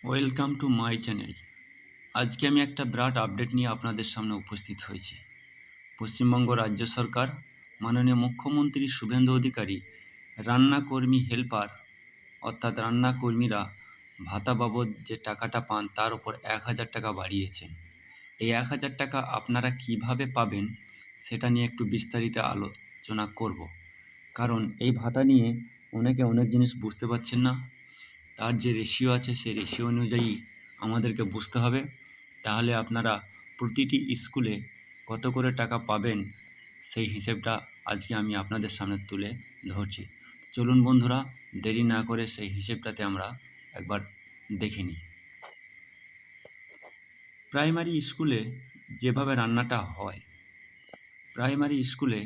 Welcome to my channel. আজকে আমি একটা বিরাট আপডেট নিয়ে আপনাদের সামনে উপস্থিত হয়েছি। পশ্চিমবঙ্গ রাজ্য সরকার মাননীয় মুখ্যমন্ত্রী শুভেন্দু অধিকারী রান্নাকর্মী হেল্পার অর্থাৎ রান্নাকর্মীরা ভাতা বাবদ যে টাকাটা পান তার উপর ১,০০০ টাকা বাড়িয়েছেন। এই ১,০০০ টাকা আপনারা কিভাবে পাবেন সেটা নিয়ে একটু বিস্তারিত আলোচনা করব। কারণ এই ভাতা নিয়ে অনেকে অনেক জিনিস বুঝতে পারছেন না। তার যে রেশিও আছে সেই রেশিও অনুযায়ী আমাদেরকে বুঝতে হবে। তাহলে আপনারা প্রতিটি স্কুলে কত করে টাকা পাবেন সেই হিসেবটা আজকে আমি আপনাদের সামনে তুলে ধরছি। চলুন বন্ধুরা, দেরি না করে সেই হিসেবটাতে আমরা একবার দেখে নিই। প্রাইমারি স্কুলে যেভাবে রান্নাটা হয়, প্রাইমারি স্কুলে,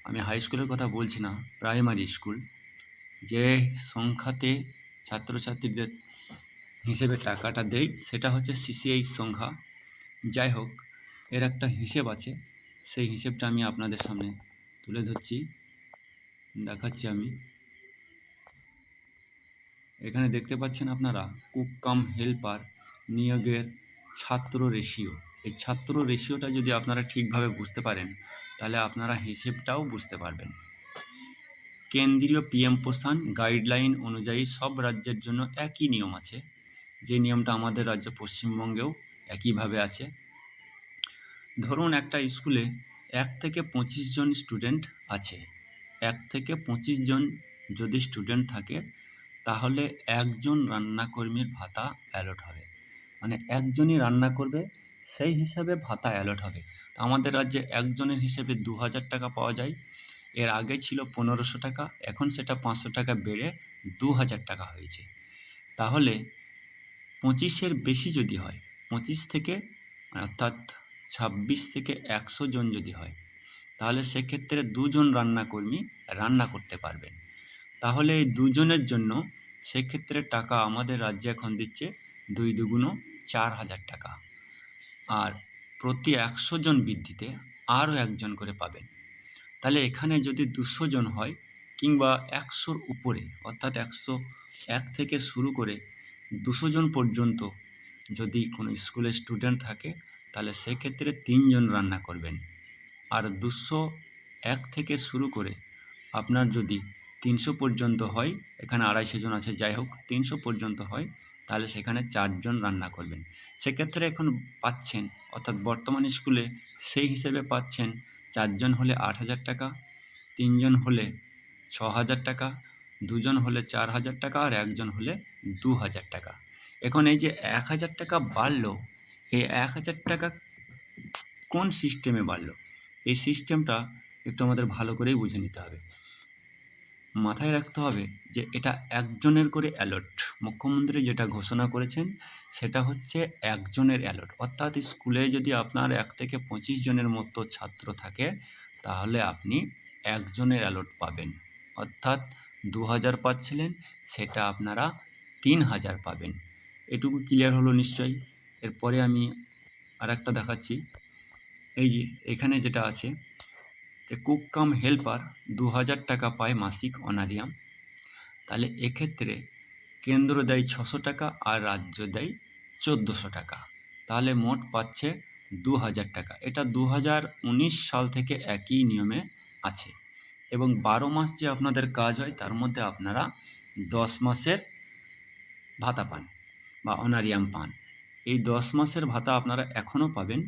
আমি হাই স্কুলের কথা বলছি না, প্রাইমারি স্কুল যে সংখ্যাতে ছাত্রছাত্রীদের হিসেবে টাকাটা দেয় সেটা হচ্ছে সিসিআইর সংখ্যা। যাই হোক, এর একটা হিসেব আছে, সেই হিসেবটা আমি আপনাদের সামনে তুলে ধরছি, দেখাচ্ছি। আমি এখানে দেখতে পাচ্ছেন আপনারা কুক কাম হেল্পার নিয়োগের ছাত্র রেশিও। এই ছাত্র রেশিওটা যদি আপনারা ঠিকভাবে বুঝতে পারেন তাহলে আপনারা হিসেবটাও বুঝতে পারবেন। কেন্দ্রীয় পিএম পোষণ গাইডলাইন অনুযায়ী সব রাজ্যের জন্য একই নিয়ম আছে, যে নিয়মটা আমাদের রাজ্য পশ্চিমবঙ্গেও একইভাবে আছে। ধরুন একটা স্কুলে ১ থেকে ২৫ জন স্টুডেন্ট আছে। ১ থেকে ২৫ জন যদি স্টুডেন্ট থাকে তাহলে একজন রান্নাকর্মীর ভাতা অ্যালট হবে। মানে একজনই রান্না করবে, সেই হিসাবে ভাতা অ্যালট হবে। তো আমাদের রাজ্যে একজনের হিসেবে ২,০০০ টাকা পাওয়া যায়। এর আগে ছিল ১৫০০ টাকা, এখন সেটা ৫০০ টাকা বেড়ে ২,০০০ টাকা হয়েছে। তাহলে ২৫-এর বেশি যদি হয়, ২৫ থেকে অর্থাৎ ২৬ থেকে ১০০ জন যদি হয়, তাহলে সেক্ষেত্রে ২ জন রান্নাকর্মী রান্না করতে পারবেন। তাহলে এই ২ জনের জন্য সেক্ষেত্রে টাকা আমাদের রাজ্যে এখন দিচ্ছে ২ দুগুণ ৪,০০০ টাকা। আর প্রতি ১০০ জন বৃদ্ধিতে আরও একজন করে পাবেন। তাহলে এখানে যদি ২০০ জন হয় কিংবা ১০০-র উপরে, অর্থাৎ ১০১ থেকে শুরু করে ২০০ জন পর্যন্ত যদি কোনো স্কুলের স্টুডেন্ট থাকে তাহলে সেক্ষেত্রে ৩ জন রান্না করবেন। আর ২০১ থেকে শুরু করে আপনার যদি ৩০০ পর্যন্ত হয়, এখানে ২৫০ জন আছে, যাই হোক ৩০০ পর্যন্ত হয়, তাহলে সেখানে ৪ জন রান্না করবেন। সেক্ষেত্রে এখন পাচ্ছেন, অর্থাৎ বর্তমান স্কুলে সেই হিসেবে পাচ্ছেন ৪ জন হলে ৮,০০০ টাকা, ৩ জন হলে ৬,০০০ টাকা, ২ জন হলে ৪,০০০ টাকা, আর ১ জন হলে ২,০০০ টাকা। এখন এই যে ১,০০০ টাকা বাড়লো, এই ১,০০০ টাকা কোন সিস্টেমে বাড়লো, এই সিস্টেমটা একটু আমাদের ভালো করেই বুঝে নিতে হবে। মাথায় রাখতে হবে যে এটা একজনের করে অ্যালট। মুখ্যমন্ত্রী যেটা ঘোষণা করেছেন সেটা হচ্ছে একজনের অ্যালট, অর্থাৎ স্কুলে যদি আপনার ১ থেকে ২৫ জনের মতো ছাত্র থাকে তাহলে আপনি একজনের অ্যালট পাবেন। অর্থাৎ ২,০০০ পাচ্ছিলেন, সেটা আপনারা ৩,০০০ পাবেন। এটুকু ক্লিয়ার হলো নিশ্চয়ই। এরপরে আমি আরেকটা দেখাচ্ছি। এই যে এখানে যেটা আছে যে কুক কাম হেল্পার ২,০০০ টাকা পায় মাসিক অনারিয়াম। তাহলে এক্ষেত্রে কেন্দ্র দেয় ৬০০ টাকা আর রাজ্য দেয় ১৪০০ টাকা। তাহলে মোট পাচ্ছে ২,০০০ টাকা। এটা ২০১৯ সাল থেকে একই নিয়মে আছে এবং ১২ মাস যে আপনাদের কাজ হয় তার মধ্যে আপনারা ১০ মাসের ভাতা পান বা অনারিয়াম পান। এই ১০ মাসের ভাতা আপনারা এখনও পাবেন।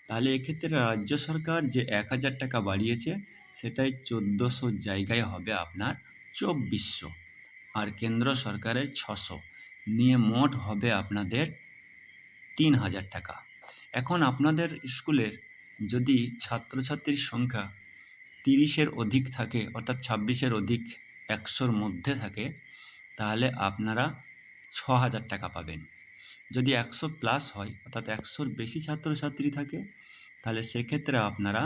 তাহলে এক্ষেত্রে রাজ্য সরকার যে ১,০০০ টাকা বাড়িয়েছে সেটাই ১৪০০ জায়গায় হবে আপনার ২৪০০, আর কেন্দ্র সরকারের ৬০০ নিয়ে মোট হবে আপনাদের ৩,০০০ টাকা। এখন আপনাদের স্কুলের যদি ছাত্রছাত্রীর সংখ্যা ৩০-এর অধিক থাকে, অর্থাৎ ২৬-এর অধিক ১০০-র মধ্যে থাকে, তাহলে আপনারা ৬,০০০ টাকা পাবেন। যদি ১০০ প্লাস হয়, অর্থাৎ ১০০-র বেশি ছাত্রছাত্রী থাকে, তাহলে সেক্ষেত্রে আপনারা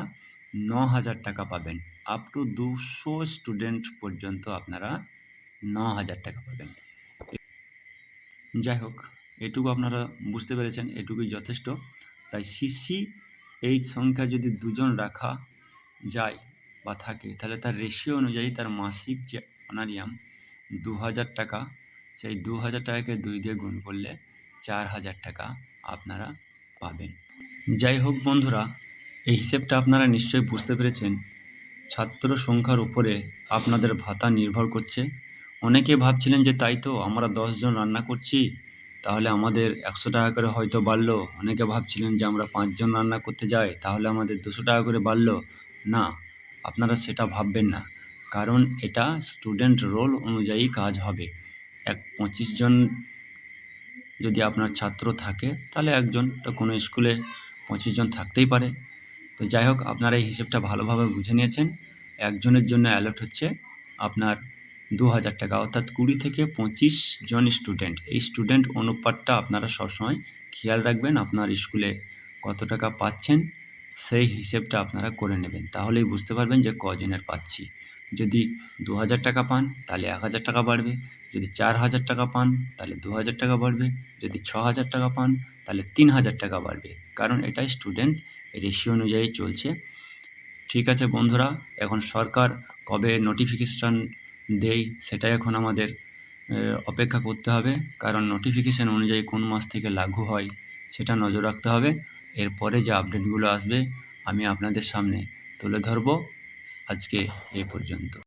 ৯,০০০ টাকা পাবেন। আপ টু ২০০ স্টুডেন্ট পর্যন্ত আপনারা ৯,০০০ টাকা পাবেন। যাই হোক, এটুকু আপনারা বুঝতে পেরেছেন, এটুকুই যথেষ্ট। তাই সিসিএইচ সংখ্যা যদি ২ জন রাখা যায় বা থাকে তাহলে তার রেশিও অনুযায়ী তার মাসিক যে অনারিয়াম ২,০০০ টাকা সেই 2000 টাকাকে 2 দিয়ে গুণ করলে 4000 টাকা আপনারা পাবেন। যাই হোক বন্ধুরা, এই হিসেবটা আপনারা নিশ্চয়ই বুঝতে পেরেছেন। ছাত্র সংখ্যার উপরে আপনাদের ভাতা নির্ভর করছে। অনেকে ভাবছিলেন যে তাই তো, আমরা 10 জন রান্না করছি, তাহলে আমাদের 100 টাকা করে হয়তো বাড়লো। অনেকে ভাবছিলেন যে আমরা 5 জন রান্না করতে যাই, তাহলে আমাদের 200 টাকা করে বাড়লো। না, আপনারা সেটা ভাববেন না, কারণ এটা স্টুডেন্ট রোল অনুযায়ী কাজ হবে। 25 জন যদি আপনার ছাত্র থাকে, তাহলে একজন, তো কোনো স্কুলে 25 জন থাকতেই পারে। তো যাই হোক, আপনারা এই হিসেবটা ভালোভাবে বুঝে নিয়েছেন। একজনের জন্য অ্যালট হচ্ছে আপনার 2000 টাকা, অর্থাৎ 20 থেকে 25 জন স্টুডেন্ট। এই স্টুডেন্ট অনুপাতটা আপনারা সবসময় খেয়াল রাখবেন। আপনার স্কুলে কত টাকা পাচ্ছেন সেই হিসেবটা আপনারা করে নেবেন, তাহলেই বুঝতে পারবেন যে কজনের পাচ্ছি। যদি 2000 টাকা পান তাহলে 1000 টাকা বাড়বে, যদি 4000 টাকা পান তাহলে 2000 টাকা বাড়বে, যদি 6000 টাকা পান তাহলে 3000 টাকা বাড়বে, কারণ এটা স্টুডেন্ট রেশিও অনুযায়ী চলছে। ঠিক আছে বন্ধুরা, এখন সরকার কবে নোটিফিকেশান দেয় সেটাই এখন আমাদের অপেক্ষা করতে হবে, কারণ নোটিফিকেশান অনুযায়ী কোন মাস থেকে লাগু হয় সেটা নজর রাখতে হবে। এরপরে যে আপডেটগুলো আসবে আমি আপনাদের সামনে তুলে ধরব। আজকে এই পর্যন্ত।